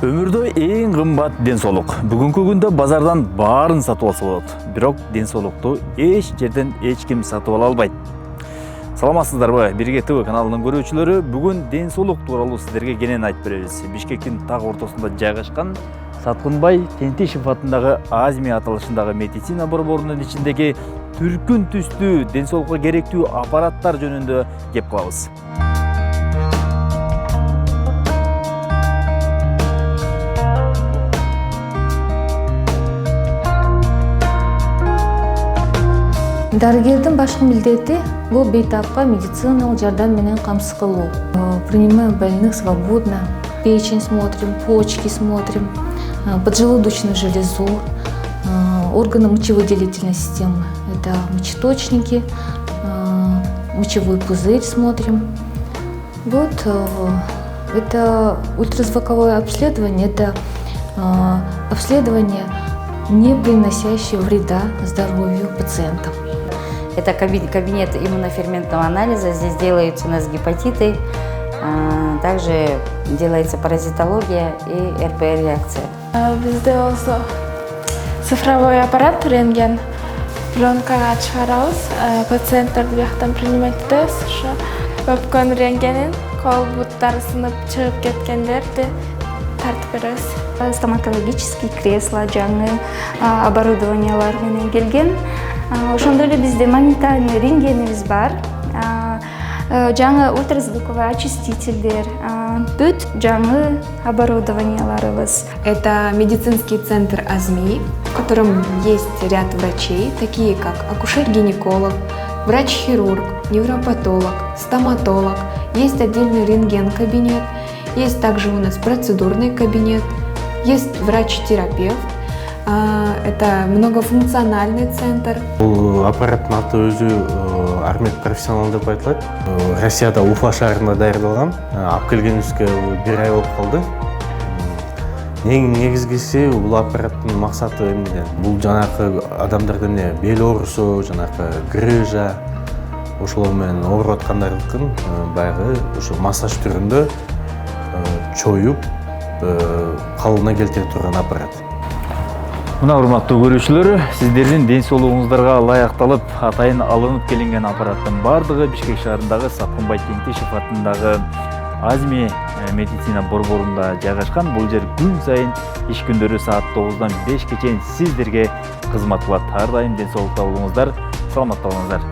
Өмүрдө эң кымбат ден соолук. Бүгүнкү күндө базардан баарын сатып алса болот. Бирок ден соолукту эч жерден эч ким сатып ала албайт. Саламатсыздарбы? Бирге ТВ каналынын көрүүчүлөрү, бүгүн ден соолук тууралуу сиздерге кенен айтып беребиз. Бишкектин так ортосунда жайгашкан Саткынбай Тентишев атындагы Азми аталышындагы медицина борборунун ичиндеги түркүн түстүү ден соолукка керектүү аппараттар жөнүндө кеп кылабыз. Дарыгердин башкы милдети бул бейтапка медициналык жардам менен камсыз кылуу. Принимаем больных свободно, печень смотрим, почки смотрим, поджелудочную железу, органы мочевыделительной системы. Это мочеточники, мочевой пузырь смотрим. Вот это ультразвуковое обследование, это обследование, не приносящее вреда здоровью пациентов. Это кабинет иммуноферментного анализа. Здесь делаются у нас гепатиты, также делается паразитология и РПР-реакция. Бізде осы цифровой аппарат рентген, пленкаға чыгарабыз, пациенттерді бияқтан принимать етеміз. Өпкөн рентгенин кол буттары сынып чыгып кеткендерди тартып беребиз. Стоматологический кресло, жаңы оборудованиялар менен келген. Ошондой эле бизде моментальный рентгенибиз бар. Жаңы ультразвуковой очистительдер, бүт жаңы оборудованияларыбыз. Это медицинский центр Азми, в котором есть ряд врачей, такие как акушер-гинеколог, врач-хирург, невропатолог, стоматолог. Есть отдельный рентген-кабинет, есть также у нас процедурный кабинет, есть врач-терапевт. Это многофункциональный центр. Бұл аппараттың аты өзі Армед профессионал деп айтылады. Россияда Уфа шаарында даярдалган. Алып келгенибизге 1 ай болуп калды. Негизгиси бул аппараттын максаты эмне? Бул жанакы адамдардын бел оорусу, жанакы грыжа, ошолор менен ооруп аткандардыкын баягы ошо массаж түрүндө чоюп калыбына келтире турган аппарат. Мына урматтуу көрүүчүлөр, сиздердин ден соолугуңуздарга ылайыкталып, атайын алынып келинген аппараттын бардыгы Бишкек шаарындагы Саткынбай Тентишев атындагы Азми медицина борборунда жайгашкан. Бул жер күн сайын иш күндөрү саат 9-дан 5-ке чейин сиздерге кызмат кылат. Ар дайым ден соолукта болуңуздар, саламатта болуңуздар.